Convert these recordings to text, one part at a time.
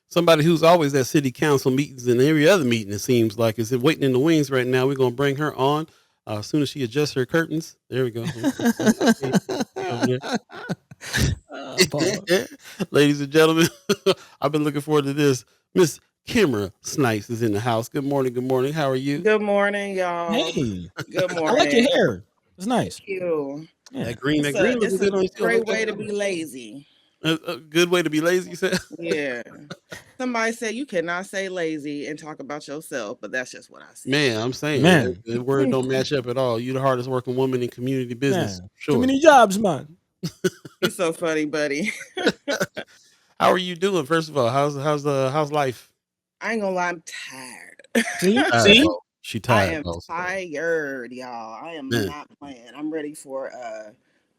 somebody who's always at city council meetings and every other meeting. It seems like is waiting in the wings right now. We're gonna bring her on as soon as she adjusts her curtains. There we go. Okay, over Paul. there. Ladies and gentlemen, I've been looking forward to this. Miss Kimara Snipes is in the house. Good morning. Good morning. How are you? Good morning, y'all. Hey, Good I like your morning. hair. It's Thank nice. you. Yeah. That green looking It's a good on you too. I like great that way to color. be lazy. A good way to be lazy. You said. Yeah. Somebody said you cannot say lazy and talk about yourself, but that's just what I said. Man, I'm saying Man, that word don't match up at all. You the hardest working woman in community business, man. Too sure. many jobs, man. You so funny, buddy. How are you doing? First of all, how's life? I ain't gonna lie, I'm tired. See? Tired. See? Oh, she I tired am also. tired, y'all. I am Man, not playing. I'm ready for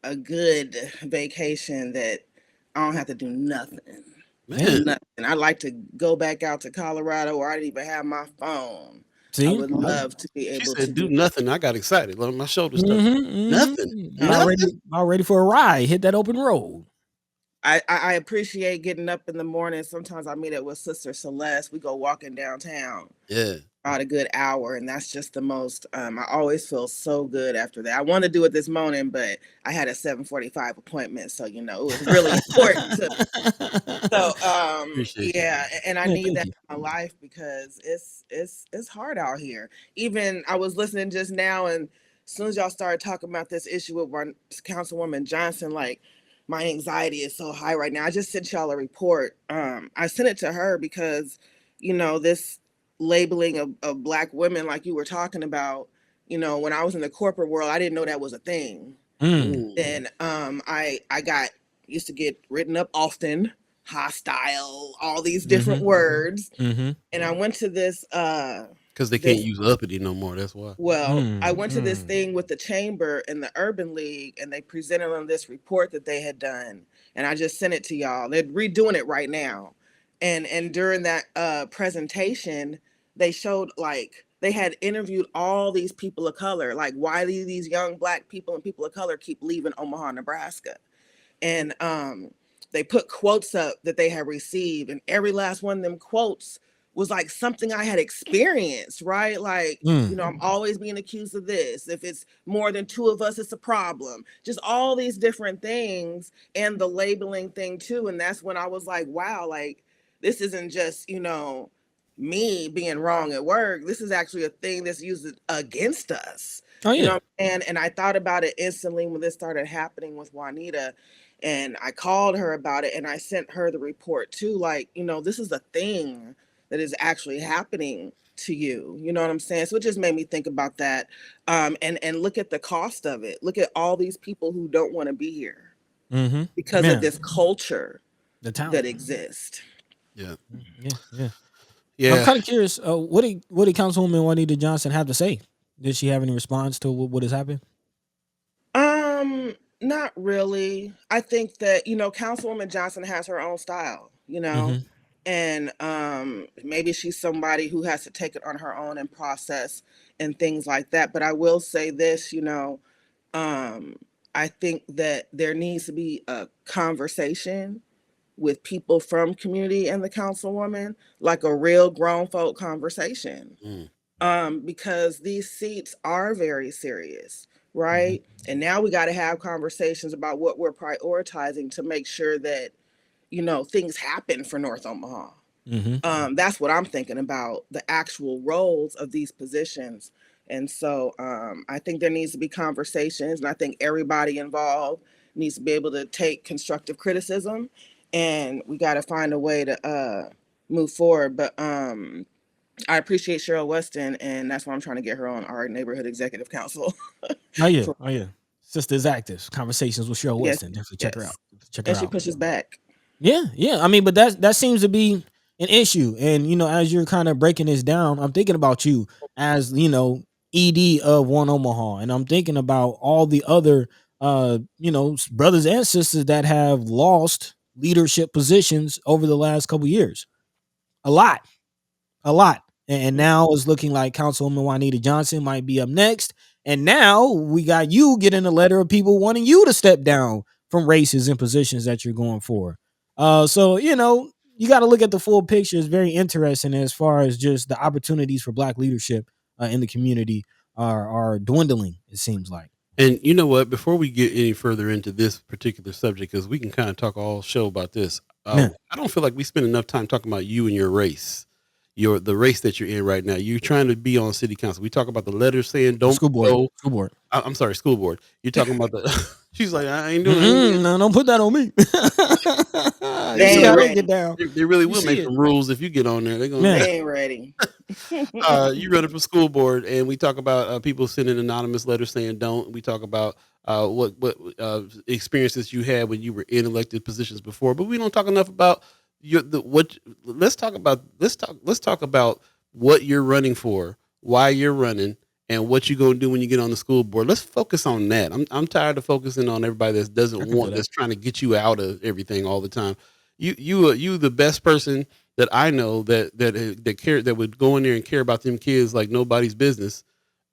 a good vacation that I don't have to do nothing. Hey, man. Nothing. I'd like to go back out to Colorado where I didn't even have my phone. I see? would love to be She able to said, "Do do nothing." I got excited. Like, my shoulders started. Mm-hmm, Nothing. mm-hmm. that. Nothing. About ready for a ride. Hit that open road. I appreciate getting up in the morning. Sometimes I meet up with Sister Celeste. We go walking downtown Yeah. about a good hour, and that's just the most. I always feel so good after that. I want to do it this morning, but I had a 7:45 appointment, so it was really important to. So Appreciate you. yeah, and I Yeah, need thank that you. in my life because it's hard out here. Even I was listening just now, and as soon as y'all started talking about this issue with our Councilwoman Johnson, like my anxiety is so high right now. I just sent y'all a report. I sent it to her because this labeling of black women, like you were talking about. When I was in the corporate world, I didn't know that was a thing. Mm. Mm. Then I got used to get written up often, hostile, all these different Mm-hmm. words. Mm-hmm. And I went to Because they can't this use uppity no more. That's why. I went to this Mm. thing with the chamber and the Urban League, and they presented on this report that they had done, and I just sent it to y'all. They're redoing it right now, and during that presentation, they showed like they had interviewed all these people of color, like why do these young black people and people of color keep leaving Omaha, Nebraska, and they put quotes up that they had received, and every last one of them quotes was like something I had experienced, right? Like, Mm. I'm always being accused of this. If it's more than two of us, it's a problem. Just all these different things, and the labeling thing too. And that's when I was like, wow, like this isn't just, me being wrong at work. This is actually a thing that's used against us. Oh You yeah. know, and I thought about it instantly when this started happening with Juanita, and I called her about it, and I sent her the report too. Like, this is a thing that is actually happening to you. You know what I'm saying? So it just made me think about that, and look at the cost of it. Look at all these people who don't want to be here Mm-hmm. because of Yeah. this culture The that talent. exists. Yeah. Yeah. Yeah. I'm Yeah. kind of curious. What did Councilwoman Juanita Johnson have to say? Did she have any response to what has happened? Not really. I think that, Councilwoman Johnson has her own style, Mm-hmm. and maybe she's somebody who has to take it on her own and process and things like that. But I will say this, um, I think that there needs to be a conversation with people from community and the councilwoman, like a real grown folk conversation, Mm. because these seats are very serious, Mm-hmm. right? And now we got to have conversations about what we're prioritizing to make sure that things happen for North Omaha. Mm-hmm. That's what I'm thinking about, the actual roles of these positions. And so I think there needs to be conversations, and I think everybody involved needs to be able to take constructive criticism, and we got to find a way to move forward. But I appreciate Cheryl Weston, and that's why I'm trying to get her on our neighborhood executive council. Oh yeah. For, Oh yeah. Sisters Active Conversations with Cheryl yes, Weston. Definitely check her out. yes, Check her and she out. pushes back. Yeah, yeah. I mean, but that seems to be an issue. And as you're kind of breaking this down, I'm thinking about you as ED of One Omaha, and I'm thinking about all the other brothers and sisters that have lost leadership positions over the last couple years. A lot, a lot. And now it's looking like Councilwoman Juanita Johnson might be up next. And now we got you getting a letter of people wanting you to step down from races and positions that you're going for. So you got to look at the full picture. It's very interesting as far as just the opportunities for Black leadership in the community are dwindling. It seems like. And you know what? Before we get any further into this particular subject, because we can kind of talk all show about this, Yeah. I don't feel like we spend enough time talking about you and your race, the race that you're in right now. You're trying to be on city council. We talk about the letter saying don't School board. go. School board. I'm sorry, school board. You're talking about the. She's like, I ain't doing it. No, don't put that on me. You They see ain't how they ready. get down. They really You will see make it. some rules if you get on there. They're gonna. Yeah. They ain't ready. You running for school board, and we talk about people sending anonymous letters saying don't. We talk about what experiences you had when you were in elected positions before, but we don't talk enough about what. Let's talk about what you're running for, why you're running, and what you're gonna do when you get on the school board. Let's focus on that. I'm tired of focusing on everybody that I doesn't can feel want that. that's trying to get you out of everything all the time. You the best person that I know that care that would go in there and care about them kids like nobody's business.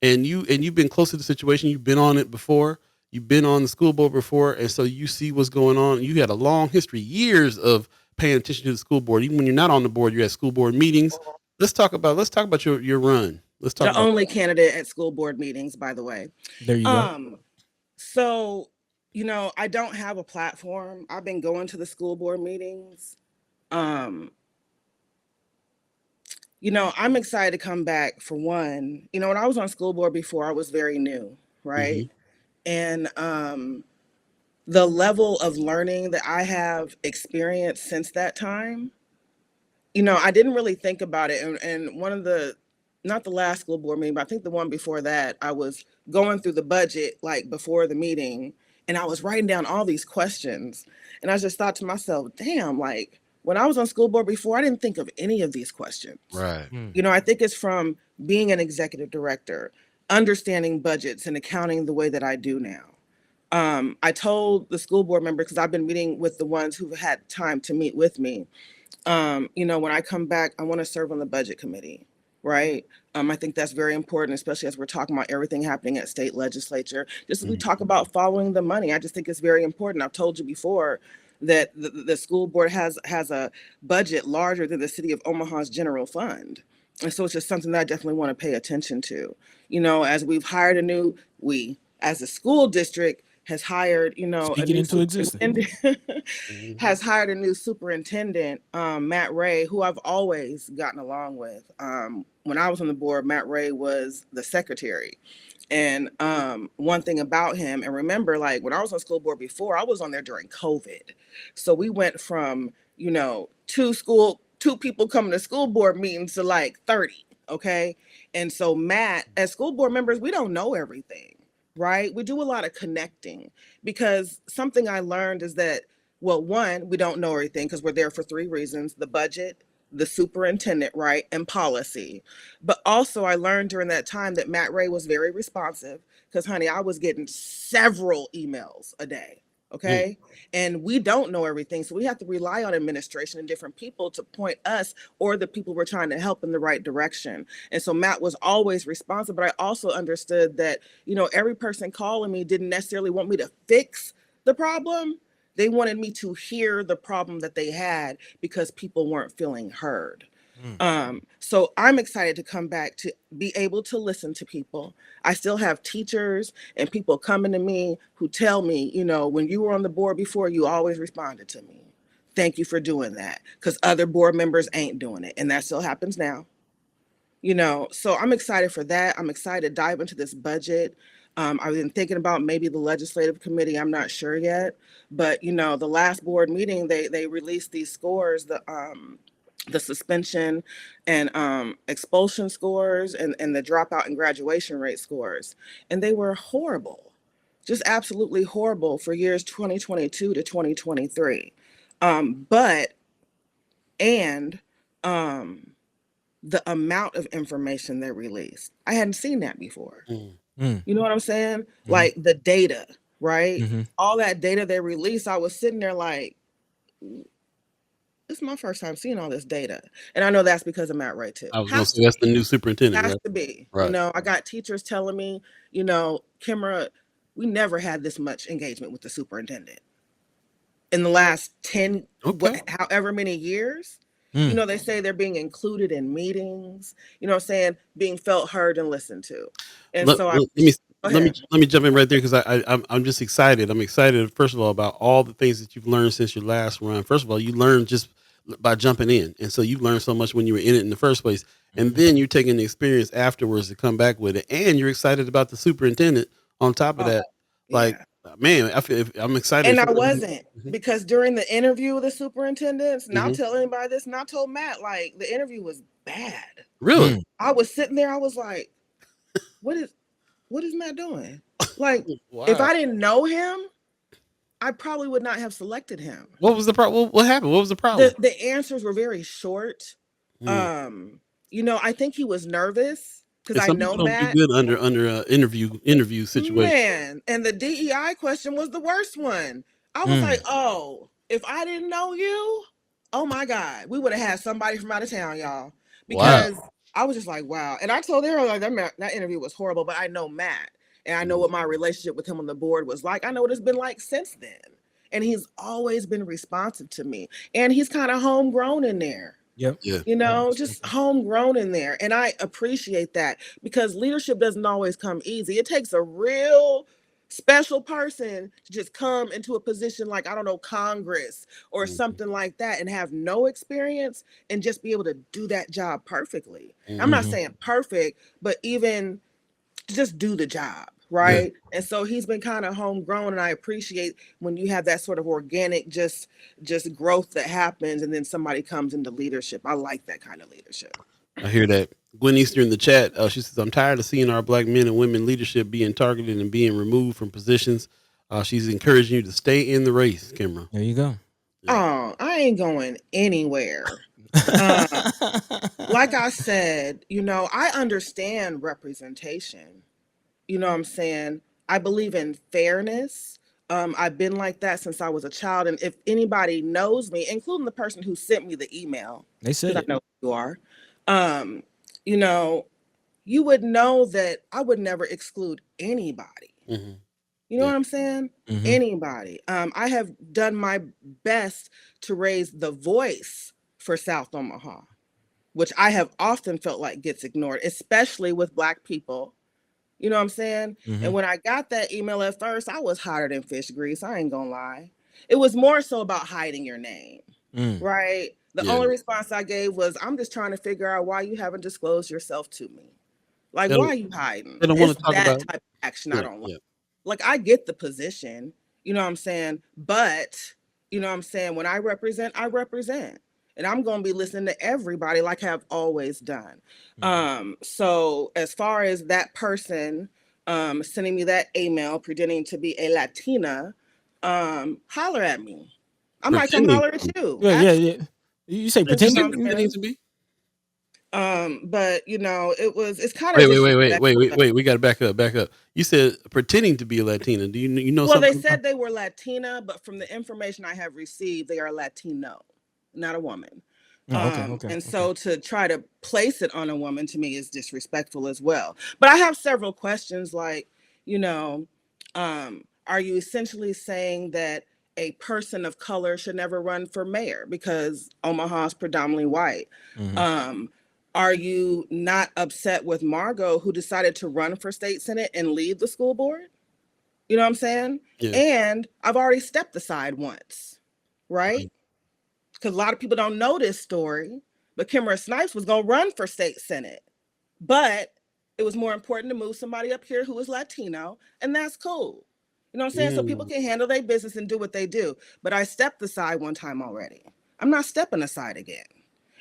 And you've been close to the situation. You've been on it before. You've been on the school board before, and so you see what's going on. You had a long history, years of paying attention to the school board. Even when you're not on the board, you're at school board meetings. Let's talk about your run. Let's talk The about only candidate at school board meetings, by the way. There you go. So, I don't have a platform. I've been going to the school board meetings. Um, I'm excited to come back for one. When I was on school board before, I was very new, right? Mhm. And the level of learning that I have experienced since that time, I didn't really think about it. And one of not the last school board meeting, but I think the one before that, I was going through the budget like before the meeting, and I was writing down all these questions. And I just thought to myself, damn, like when I was on school board before, I didn't think of any of these questions. Right. I think it's from being an executive director, understanding budgets and accounting the way that I do now. I told the school board member, because I've been meeting with the ones who've had time to meet with me, when I come back, I want to serve on the budget committee, right? I think that's very important, especially as we're talking about everything happening at state legislature. Just as we talk about following the money, I just think it's very important. I've told you before that the school board has a budget larger than the city of Omaha's general fund. And so it's just something that I definitely want to pay attention to. As we've hired as a school district, has hired, a Speak it new into existence. superintendent, Mhm. has hired a new superintendent, Matt Ray, who I've always gotten along with. When I was on the board, Matt Ray was the secretary. And one thing about him, and remember, like when I was on school board before, I was on there during COVID. So we went from, two people coming to school board meetings to like 30. Okay. And so Matt, as school board members, we don't know everything, right? We do a lot of connecting, because something I learned is that, well, one, we don't know everything because we're there for three reasons: the budget, the superintendent, right, and policy. But also, I learned during that time that Matt Ray was very responsive, because, honey, I was getting several emails a day. Mm. Okay. And we don't know everything. So we have to rely on administration and different people to point us or the people we're trying to help in the right direction. And so Matt was always responsive. But I also understood that, every person calling me didn't necessarily want me to fix the problem. They wanted me to hear the problem that they had, because people weren't feeling heard. So I'm excited to come back to be able to listen to people. I still have teachers and people coming to me who tell me, when you were on the board before, you always responded to me. Thank you for doing that, because other board members ain't doing it. And that still happens now. So I'm excited for that. I'm excited to dive into this budget. I've been thinking about maybe the legislative committee. I'm not sure yet, but the last board meeting, they released these scores, the suspension and expulsion scores, and the dropout and graduation rate scores, and they were horrible, just absolutely horrible for years 2022 to 2023. But and the amount of information they released, I hadn't seen that before. Mm. You know what I'm saying? Mhm. Like the data, right? Mhm. All that data they released, I was sitting there like, this is my first time seeing all this data. And I know that's because of Matt Ray too. I was gonna Has say to that's the be. new superintendent, Has right? to be. Right. I got teachers telling me, Kimara, we never had this much engagement with the superintendent. in the last 10, Okay. however many years. Mm. They say they're being included in meetings, what I'm saying, being felt, heard, and listened to. And Let, so I, let me go let me ahead. let me jump in right there because I'm just excited. I'm excited first of all about all the things that you've learned since your last run. First of all, you learned just by jumping in, and so you learned so much when you were in it in the first place, and Mhm. then you're taking the experience afterwards to come back with it, and you're excited about the superintendent on top of Oh, that. Like, yeah. man, I'm excited And for I you. wasn't, Mhm, because during the interview with the superintendents, not mhm. tell anybody this, not told Matt, like the interview was bad. Really? Mm. I was sitting there, I was like, what is what is Matt doing? Like, if Wow. I didn't know him, I probably would not have selected him. What was the problem? What happened? What was the problem? The answers were very short. Mm. Um, I think he was nervous because And I some know people don't do Matt. good under interview situation. Man, and the DEI question was the worst one. I was like, Mm. oh, if I didn't know you, oh my God, we would have had somebody from out of town, y'all. Wow. Because I was just like, wow. And I told her, like, that interview was horrible, but I know Matt, and I know Mm. what my relationship with him on the board was like. I know what it's been like since then. And he's always been responsive to me. And he's kind of homegrown in there, Yep. Yeah. just Absolutely. homegrown in there. And I appreciate that, because leadership doesn't always come easy. It takes a real special person to just come into a position like, I don't know, Congress or Mhm, something like that, and have no experience and just be able to do that job perfectly. I'm mhm. not Mhm. saying perfect, but even just do the job, Yeah. right? And so he's been kind of homegrown, and I appreciate when you have that sort of organic, just growth that happens, and then somebody comes into leadership. I like that kind of leadership. I hear that. Gwen Easter in the chat. She says, "I'm tired of seeing our black men and women leadership being targeted and being removed from positions." She's encouraging you to stay in the race, Kimra. There you go. Yeah. Oh, I ain't going anywhere. um like I said, I understand representation. You know what I'm saying? I believe in fairness. I've been like that since I was a child. And if anybody knows me, including the person who sent me the email, They said because I it. know who you are, um, you know, you would know that I would never exclude anybody. Hmm. You know Yeah. what I'm saying? Mhm. Anybody. I have done my best to raise the voice for South Omaha, which I have often felt like gets ignored, especially with Black people. You know what I'm saying? And Mhm. when I got that email at first, I was hotter than fish grease. I ain't gonna lie. It was more so about hiding your name, Mm. right? The Yeah. only response I gave was, I'm just trying to figure out why you haven't disclosed yourself to me. Like, They why don't, are you hiding? they don't want It's to talk that about. type of action I Right. don't like. Yeah. Like, I get the position, you know what I'm saying? But, you know what I'm saying? When I represent, I represent. And I'm going to be listening to everybody like I've always done. Mhm. So as far as that person sending me that email pretending to be a Latina, holler at me. I might come Pretending holler to at be. you, Yeah, yeah, actually. yeah. You say Did you You know say pretending? what I'm pretending saying? to be? But it's kind of Wait, wait, wait, wait, wait, disrespectful. wait, wait. We got to back up. Back up. You said pretending to be a Latina. Do you know Well, they something about? said they were Latina, but from the information I have received, they are Latino, not a woman. Oh, okay, okay, And okay. so to try to place it on a woman to me is disrespectful as well. But I have several questions like, you know, are you essentially saying that a person of color should never run for mayor because Omaha is predominantly white? Mhm. Um, are you not upset with Margot, who decided to run for state senate and leave the school board? You know what I'm saying? Yeah. And I've already stepped aside once, Right. right? Because a lot of people don't know this story, but Kimara Snipes was going to run for state senate. But it was more important to move somebody up here who is Latino, and that's cool. You know what I'm saying? So people Mm. can handle their business and do what they do. But I stepped aside one time already. I'm not stepping aside again.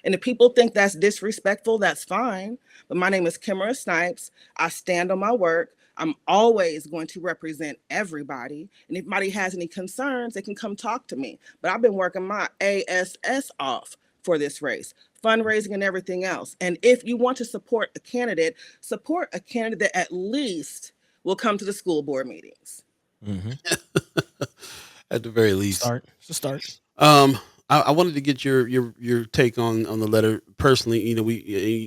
And if people think that's disrespectful, that's fine. But my name is Kimara Snipes. I stand on my work. I'm always going to represent everybody. And if anybody has any concerns, they can come talk to me. But I've been working my ASS off for this race, fundraising and everything else. And if you want to support a candidate that at least will come to the school board meetings. Mhm. At the very least. Start. It's a start. Um, I wanted to get your take on the letter personally.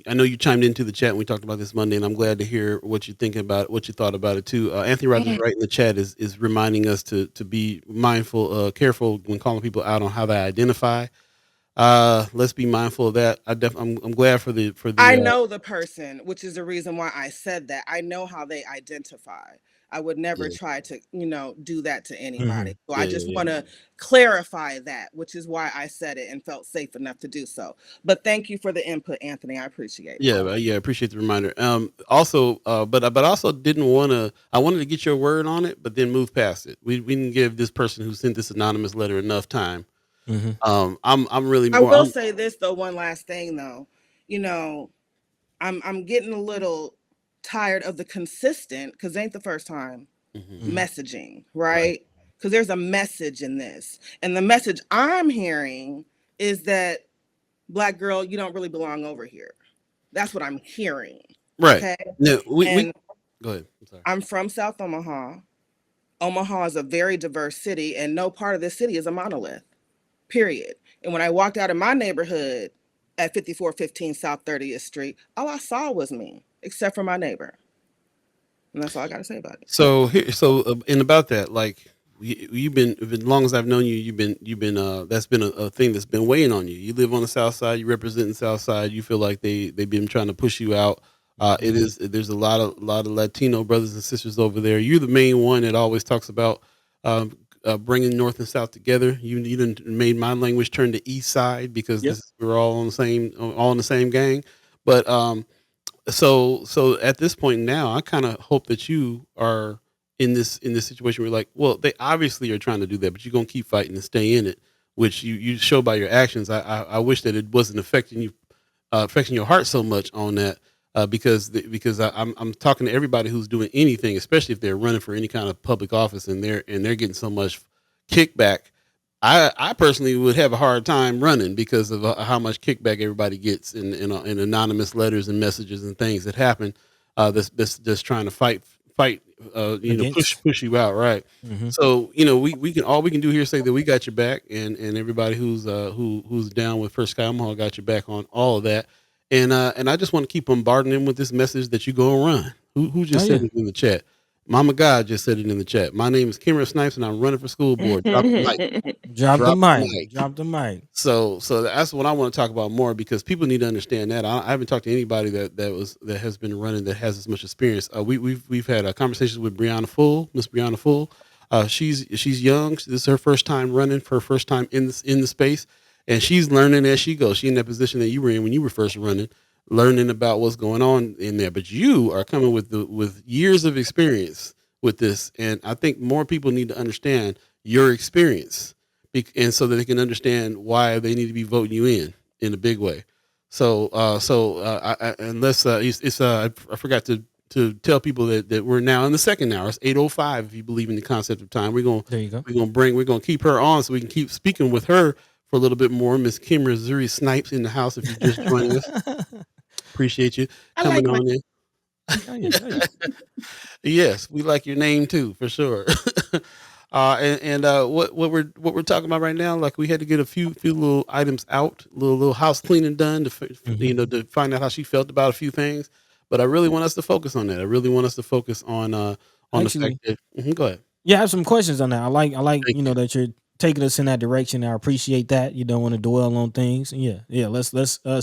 I know you chimed into the chat and we talked about this Monday, and I'm glad to hear what you're thinking about, what you thought about it too. Anthony Rogers, right in the chat, is reminding us to be mindful, careful when calling people out on how they identify. Let's be mindful of that. I'm glad for the I know the person, which is the reason why I said that. I know how they identify. I would never yeah, try to, do that to Hmm. anybody. So I yeah, just yeah, want to clarify that, which is why I said it and felt safe enough to do so. But thank you for the input, Anthony. I appreciate it. yeah, yeah. Appreciate the reminder. Also, but also didn't want to. I wanted to get your word on it, but then move past it. We didn't give this person who sent this anonymous letter enough time. Hmm. I'm really I more. will say this though, one last thing though. You know, I'm getting a little tired of the consistent, because it ain't the first time, Mhm, Hmm. messaging, right. right? Because there's a message in this. And the message I'm hearing is that, Black girl, you don't really belong over here. That's what I'm hearing. Right. Okay. No, we And go ahead. I'm sorry. I'm from South Omaha. Omaha is a very diverse city, and no part of this city is a monolith, period. And when I walked out of my neighborhood at 5415 South 30th Street, all I saw was me, except for my neighbor. And that's all I got to say about it. And about that, like you've been, as long as I've known you, you've been that's been a thing that's been weighing on you. You live on the South Side, you represent the South Side. You feel like they've been trying to push you out. It Hmm. is there's a lot of Latino brothers and sisters over there. You're the main one that always talks about um, bringing North and South together. You done made my language turn to East Side because Yep. we're all in the same gang. But so at this point now, I kind of hope that you are in this situation where, like, well, they obviously are trying to do that, but you're gonna keep fighting and stay in it, which you show by your actions. I wish that it wasn't affecting your heart so much on that, because I'm talking to everybody who's doing anything, especially if they're running for any kind of public office, and they're getting so much kickback. I personally would have a hard time running because of how much kickback everybody gets in anonymous letters and messages and things that happen. That's trying to fight. Against. Push you out, right? Hmm. So we can all we can do here is say that we got your back, and everybody who's down with First Sky Omaha got your back on all of that. And I just want to keep bombarding them with this message that you go and run. Who Oh just said yeah. it in the chat? Mama God just said it in the chat. My name is Kimara Snipes, and I'm running for school board. Drop the mic. Drop the Drop the mic. mic. Drop the mic. So that's what I want to talk about more, because people need to understand that. I haven't talked to anybody that has been running that has as much experience. We've had conversations with Miss Brianna Full. She's young. This is her first time running, for her first time in the space, and she's learning as she goes. She's in that position that you were in when you were first running, learning about what's going on in there. But you are coming with years of experience with this, and I think more people need to understand your experience, and so that they can understand why they need to be voting you in a big way. Unless I forgot to tell people that we're now in the second hour. It's 8:05. If you believe in the concept of time, There you go. we're gonna keep her on so we can keep speaking with her for a little bit more. Miss Kimra Snipes in the house. If you're just joining us, appreciate you I coming like my. on in. Oh yeah. Oh yeah. Yes, we like your name too, for sure. What we're talking about right now, like, we had to get a few little items out, little house cleaning done Hmm. to find out how she felt about a few things. But I really want us to focus on that. I really want us to focus on the fact Actually, that. Mhm, go ahead. yeah, I have some questions on that. I like Thank you. that you're taking us in that direction. I appreciate that. You don't want to dwell on things. Yeah, yeah. Let's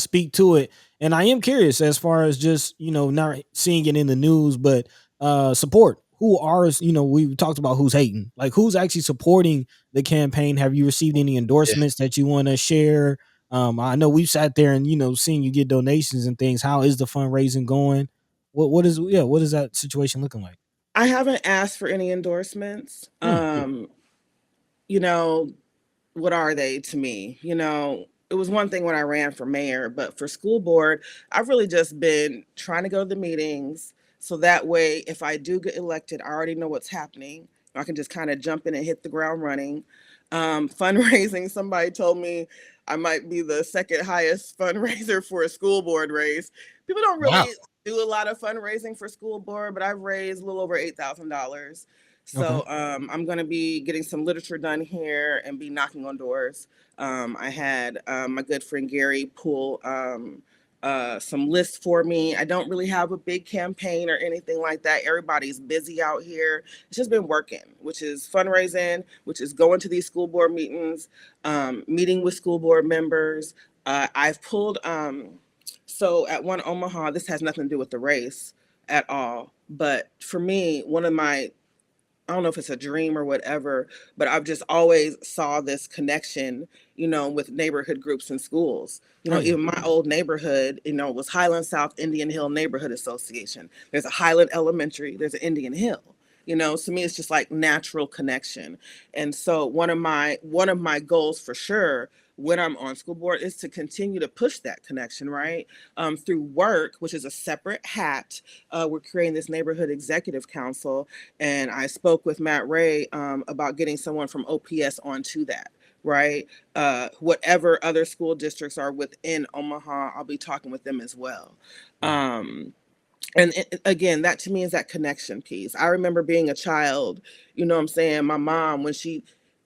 speak to it. And I am curious, as far as just not seeing it in the news, but support. Who are we talked about who's hating? Like, who's actually supporting the campaign? Have you received any Yeah. endorsements that you want to share? I know we've sat there and seen you get donations and things. How is the fundraising going? What is that situation looking like? I haven't asked for any endorsements. Mm. You know, what are they to me? It was one thing when I ran for mayor, but for school board, I've really just been trying to go to the meetings, so that way, if I do get elected, I already know what's happening. I can just kind of jump in and hit the ground running. Fundraising, somebody told me I might be the second highest fundraiser for a school board race. People don't Wow. really do a lot of fundraising for school board, but I've raised a little over $8,000. Okay. So I'm going to be getting some literature done here and be knocking on doors. I had my good friend Gary pull some lists for me. I don't really have a big campaign or anything like that. Everybody's busy out here. It's just been working, which is fundraising, which is going to these school board meetings, meeting with school board members. I've pulled, so at One Omaha, this has nothing to do with the race at all. But for me, one of my, I don't know if it's a dream or whatever, but I've just always saw this connection, with neighborhood groups in schools. Oh yeah. Even my old neighborhood, was Highland South Indian Hill Neighborhood Association. There's a Highland Elementary, there's an Indian Hill. To me, it's just like natural connection. And so one of my goals for sure when I'm on school board is to continue to push that connection, right? Through work, which is a separate hat. We're creating this neighborhood executive council, and I spoke with Matt Ray about getting someone from OPS onto that, right? Whatever other school districts are within Omaha, I'll be talking with them as well. Um, and again, that to me is that connection piece. I remember being a child, what I'm saying, my mom, when she,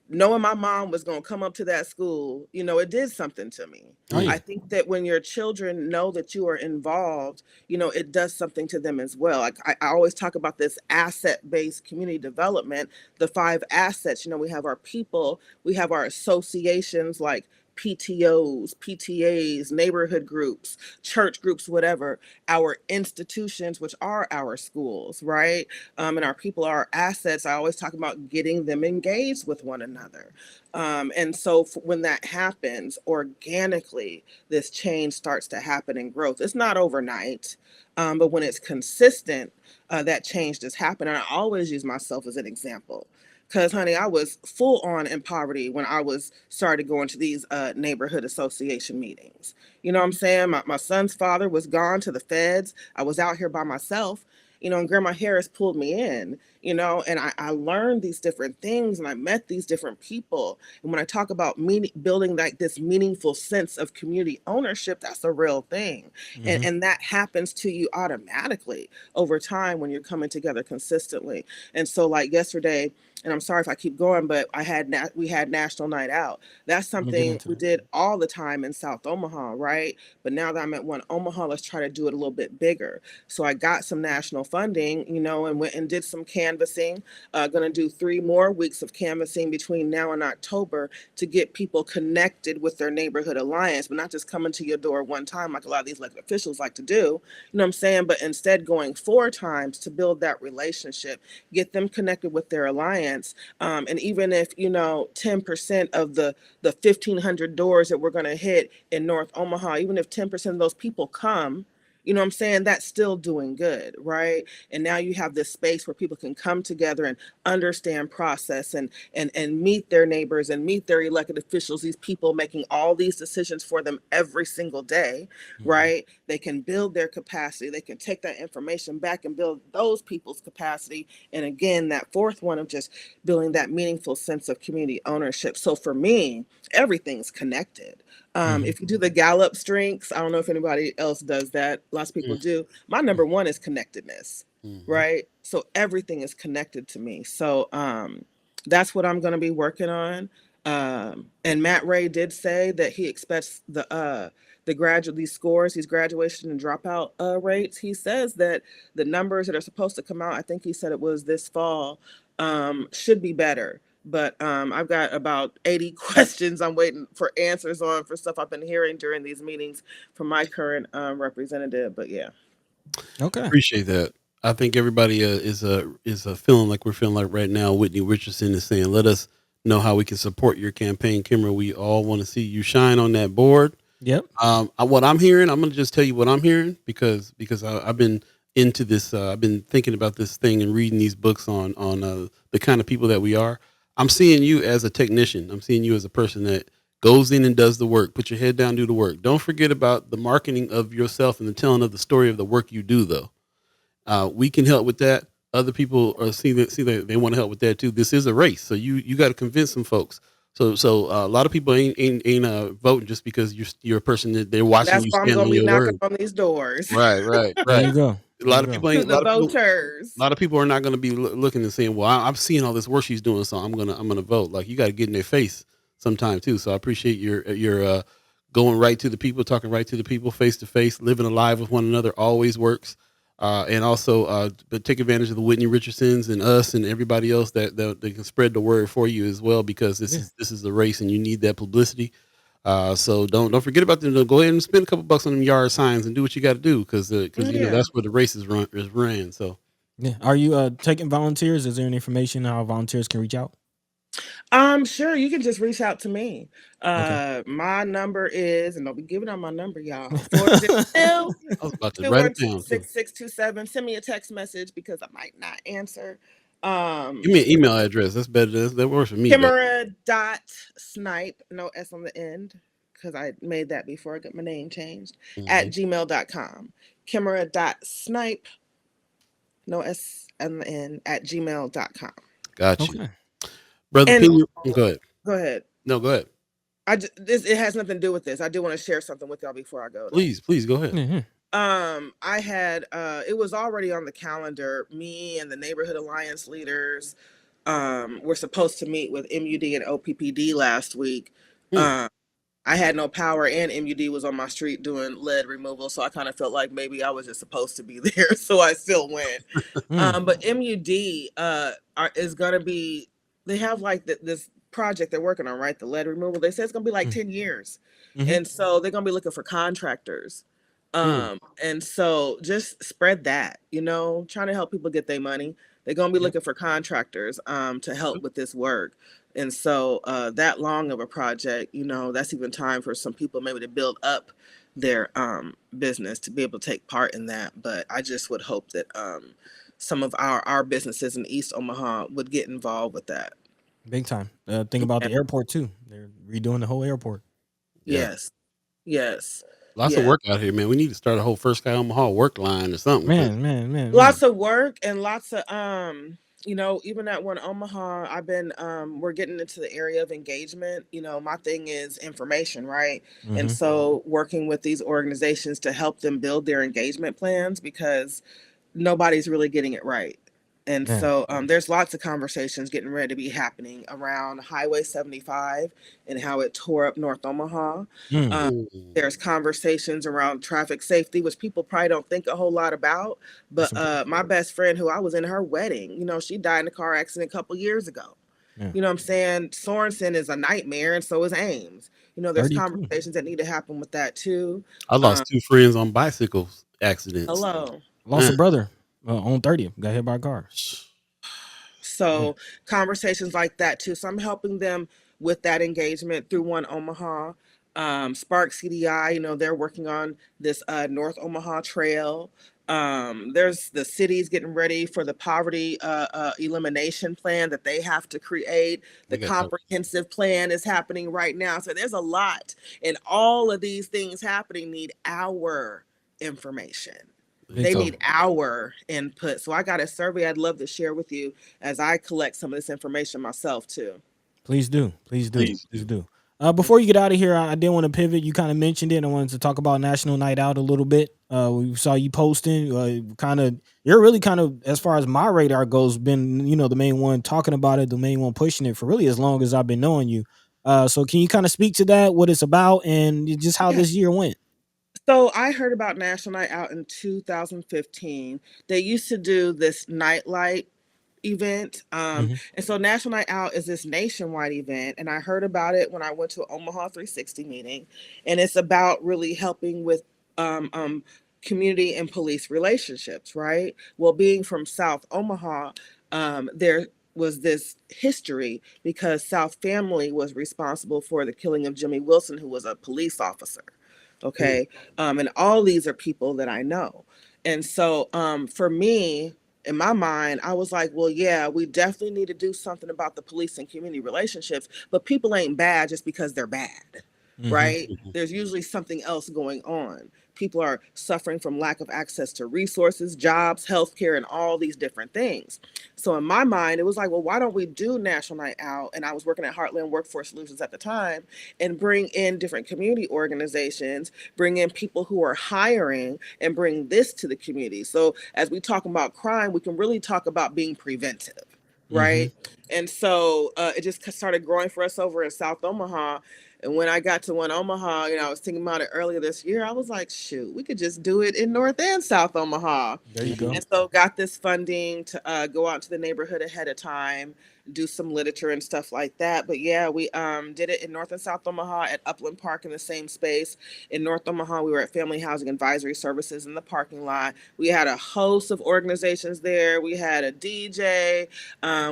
knowing my mom was going to come up to that school, it did something to me. Oh Mm. I yeah. think that when your children know that you are involved, it does something to them as well. Like I always talk about this asset-based community development, the 5 assets. We have our people, we have our associations like PTOs, PTAs, neighborhood groups, church groups, whatever, our institutions, which are our schools, right? And our people are our assets. I always talk about getting them engaged with one another. And so when that happens organically, this change starts to happen in growth. It's not overnight, but when it's consistent, that change does happen. And I always use myself as an example. Because, honey, I was full on in poverty when I was started going to these neighborhood association meetings. You know what I'm saying? My son's father was gone to the feds. I was out here by myself, and Grandma Harris pulled me in, and I learned these different things and I met these different people. And when I talk about building like this meaningful sense of community ownership, that's a real thing. And, Hmm. and that happens to you automatically over time when you're coming together consistently. And so, like yesterday, and I'm sorry if I keep going, but we had National Night Out. That's I'm gonna get something into we that. did all the time in South Omaha, right? But now that I'm at One Omaha, let's try to do it a little bit bigger. So I got some national funding, and went and did some canvassing. Going to do 3 more weeks of canvassing between now and October to get people connected with their neighborhood alliance, but not just coming to your door one time like a lot of these elected officials like to do. You know what I'm saying? But instead going 4 times to build that relationship, get them connected with their alliance. And even if 10% of the 1,500 doors that we're going to hit in North Omaha, even if 10% of those people come, you know what I'm saying? That's still doing good, right? And now you have this space where people can come together and understand process and meet their neighbors and meet their elected officials, these people making all these decisions for them every single day, Hmm. right? They can build their capacity. They can take that information back and build those people's capacity. And again, that fourth one of just building that meaningful sense of community ownership. So for me, everything's connected. Hmm. If you do the Gallup strengths, I don't know if anybody else does that. Lots of people Mm. do. My number one is connectedness, Mhm. right? So everything is connected to me. So that's what I'm going to be working on. And Matt Ray did say that he expects these scores, these graduation and dropout rates. He says that the numbers that are supposed to come out, I think he said it was this fall, should be better. But I've got about 80 questions I'm waiting for answers on for stuff I've been hearing during these meetings from my current representative. But yeah. Okay. Appreciate that. I think everybody is feeling like we're feeling like right now. Whitney Richardson is saying, "Let us know how we can support your campaign, Kimmer. We all want to see you shine on that board." Yep. What I'm hearing, I'm gonna just tell you what I'm hearing because I've been into this. I've been thinking about this thing and reading these books on the kind of people that we are. I'm seeing you as a technician. I'm seeing you as a person that goes in and does the work. Put your head down, do the work. Don't forget about the marketing of yourself and the telling of the story of the work you do, though. We can help with that. Other people are see that they want to help with that too. This is a race, so you got to convince some folks. So a lot of people ain't voting just because you're a person that they're watching That's you why I'm stand going on to be your knocking word. on these doors. Right, right, There right. you go. A There lot you of go. people To ain't. A the lot of people. A voters. lot of people are not going to be looking and saying, "Well, I'm seeing all this work she's doing, so I'm gonna vote." Like you got to get in their face sometime too. So I appreciate your going right to the people, talking right to the people, face to face, living alive with one another always works. And also, but take advantage of the Whitney Richardsons and us and everybody else that can spread the word for you as well, because Yeah. this is the race and you need that publicity. So don't forget about them. Go ahead and spend a couple bucks on them yard signs and do what you got to do, because Yeah. that's where the race is ran. So. Yeah. Are you taking volunteers? Is there any information how volunteers can reach out? Sure, you can just reach out to me. Okay. My number is, and don't be giving out my number, y'all. 402 I was about to two write one it two down too. 6627. Send me a text message because I might not answer. Give me an You know, email address. That's better. That works for me better. Kimara.snipe, no S on the end, because I made that before I got my name changed, at Hmm. gmail.com. Kimara.snipe, no S on the end, at gmail.com. Got you, Okay. brother. And Ping. Go ahead. go ahead. No, go ahead. It has nothing to do with this. I do want to share something with y'all before I go though. Please go ahead. Yeah. I had it was already on the calendar. Me and the neighborhood alliance leaders were supposed to meet with MUD and OPPD last week. Hmm. Um I had no power and MUD was on my street doing lead removal, so I kind of felt like maybe I was just supposed to be there, so I still went. Mm. But MUD is gonna be. They have like this project they're working on, right? The lead removal. They say it's gonna be like Mm. 10 years, Hmm. and so they're gonna be looking for contractors. Hmm. And so just spread that, trying to help people get their money. They're gonna be Yep. looking for contractors to help with this work. And so that long of a project, that's even time for some people maybe to build up their business to be able to take part in that. But I just would hope that some of our businesses in East Omaha would get involved with that. Big time. Think about Yeah. the airport too. They're redoing the whole airport. Yeah. Yes. Yes. Lots of Yeah. work out here, man. We need to start a whole first Sky Omaha work line or something. Cause Lots of work and lots of even at one Omaha, we're getting into the area of engagement. My thing is information, right? And Mm-hmm. so working with these organizations to help them build their engagement plans because nobody's really getting it right. And Man. so there's lots of conversations getting ready to be happening around Highway 75 and how it tore up North Omaha. Mm. Um, mm, there's conversations around traffic safety, which people probably don't think a whole lot about. That's But important. my best friend, who I was in her wedding, she died in a car accident a couple years ago. Yeah. You know what I'm saying? Sorensen is a nightmare, and so is Ames. There's 32. conversations that need to happen with that too. I Um, lost two friends on bicycles accidents. hello. Lost a brother on 30th. Got hit by a car. Yeah. So conversations like that too. So I'm helping them with that engagement through One Omaha. Spark CDI, they're working on this North Omaha Trail. There's the cities getting ready for the poverty elimination plan that they have to create. I The got time. comprehensive plan is happening right now. So there's a lot, and all of these things happening need our information. Big They So time. need our input. So I got a survey I'd love to share with you as I collect some of this information myself too. Please do. Please do. please Please do. do. Before you get out of here, I did want to pivot. You kind of mentioned it. I wanted to talk about National Night Out a little bit. We saw you posting. You're really kind of, as far as my radar goes, been the main one talking about it, the main one pushing it for really as long as I've been knowing you. So can you kind of speak to that, what it's about, and just how Yeah. this year went? So I heard about National Night Out in 2015. They used to do this nightlight event. Hmm. And so National Night Out is this nationwide event. And I heard about it when I went to an Omaha 360 meeting. And it's about really helping with community and police relationships, right? Well, being from South Omaha, there was this history because South Family was responsible for the killing of Jimmy Wilson, who was a police officer. Mm, Okay. And all these are people that I know. And so for me, in my mind, I was like, well, yeah, we definitely need to do something about the police and community relationships, but people ain't bad just because they're bad. Hmm. right? There's usually something else going on. People are suffering from lack of access to resources, jobs, healthcare, and all these different things. So in my mind, it was like, well, why don't we do National Night Out? And I was working at Heartland Workforce Solutions at the time, and bring in different community organizations, bring in people who are hiring, and bring this to the community. So as we talk about crime, we can really talk about being preventive, Hmm. right? And so it just started growing for us over in South Omaha. And when I got to One Omaha, I was thinking about it earlier this year. I was like, shoot, we could just do it in North and South Omaha. There you Mhm. go. And so got this funding to go out to the neighborhood ahead of time, do some literature and stuff like that. But yeah, we did it in North and South Omaha at Upland Park in the same space. In North Omaha, we were at Family Housing Advisory Services in the parking lot. We had a host of organizations there. We had a DJ.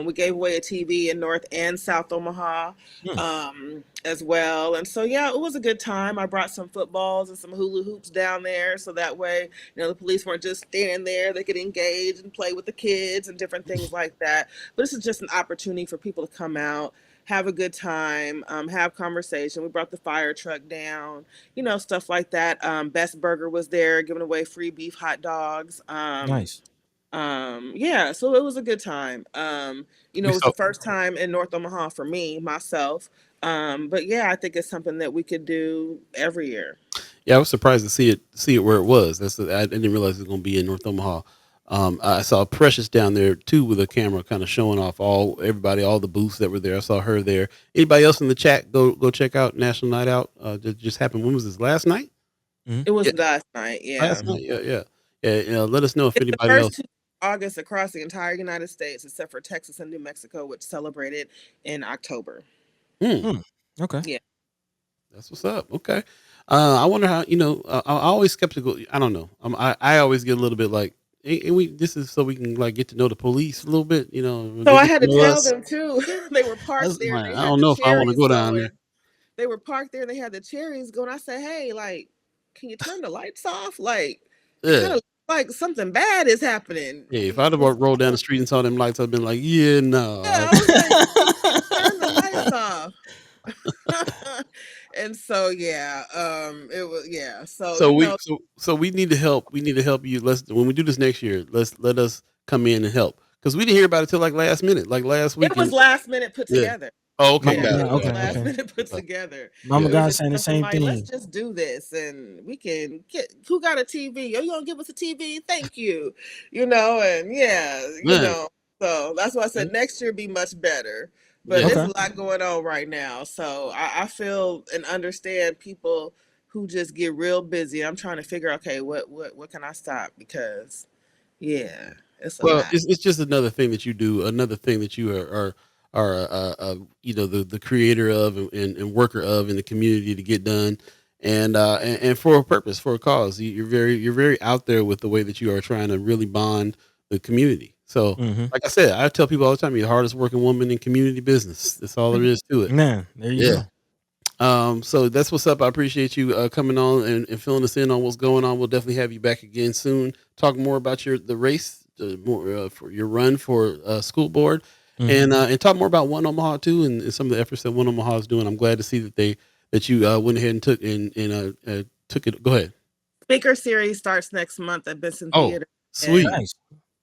We gave away a TV in North and South Omaha Hmm. as well. And so, yeah, it was a good time. I brought some footballs and some hula hoops down there. So that way, the police weren't just standing there. They could engage and play with the kids and different things like that. But this is just an opportunity for people to come out, have a good time, have conversation. We brought the fire truck down, stuff like that. Best Burger was there giving away free beef hot dogs. Nice. Yeah, so it was a good time. It We was saw. the first time in North Omaha for me, myself. But yeah, I think it's something that we could do every year. Yeah, I was surprised to see it where it was. I didn't realize it was going to be in North Omaha. I saw Precious down there too with a camera, kind of showing off all the booths that were there. I saw her there. Anybody else in the chat? Go check out National Night Out. That just happened. When was this? Last night? Hmm. It was Yeah, last night, yeah. last night. Yeah, yeah, yeah. Let us know if It's the anybody first else. 2 August across the entire United States, except for Texas and New Mexico, which celebrated in October. Hmm. Hmm. Okay. Yeah. That's what's up. Okay. I wonder how, I'm always skeptical. I don't know. I always get a little bit like, and we, this is so we can like get to know the police a little bit, So they I get had to to know tell us. them too. They were parked That's there and like, they I had don't the know if I want to cherries go down there. going. They were parked there and they had the cherries going. I said, hey, like, can you turn the lights off? Like, it kind Yeah. of like something bad is happening. Yeah. If I'd have rolled down the street and saw them lights, I'd been like, yeah, no. Yeah, I was like, turn the lights off. And so yeah, it was yeah. So So we need to help. We need to help you. When we do this next year, let us come in and help because we didn't hear about it till like last minute, like last it was weekend. last minute put Yeah. together. Oh, okay. Mama, Yeah, Got yeah. it. it was Okay. Okay. last Okay. minute put Okay. together. Mama It Yeah. was God just saying the something same like, let's thing. just do this and we can get who got a TV? Oh, you gonna give us a TV? Thank you. And yeah, Man. So that's why I Okay. said next year be much better. But Yeah. there's Okay. a lot going on right now. So I feel and understand people who just get real busy. I'm trying to figure out, okay, what can I stop? Because yeah, it's a Well, lot. it's just another thing that you do, another thing that you are the creator of and worker of in the community to get done, and for a purpose, for a cause. You're very out there with the way that you are trying to really bond the community. So, Hmm. like I said, I tell people all the time, you're the hardest working woman in community business. That's all there is to it. Man, there you Yeah. go. So that's what's up. I appreciate you coming on and filling us in on what's going on. We'll definitely have you back again soon. Talk more about the race, more for your run for school board, Hmm. and talk more about One Omaha too, and some of the efforts that One Omaha is doing. I'm glad to see that you went ahead and took it. Go ahead. Speaker series starts next month at Benson Oh, Theater. And sweet. Nice.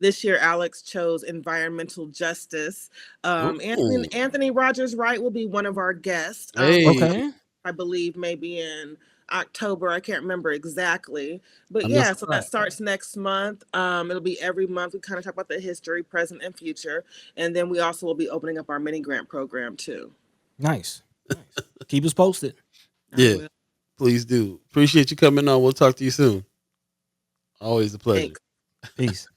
this year, Alex chose environmental justice. Oh, Anthony Rogers Wright will be one of our guests. hey, Okay. I believe maybe in October. I can't remember exactly. But I'm not yeah, so that surprised. starts next month. It'll be every month. We kind of talk about the history, present, and future. And then we also will be opening up our mini grant program too. Nice. Nice. Keep us posted. I Yeah, will. please do. Appreciate you coming on. We'll talk to you soon. Always a pleasure. Thanks. Peace.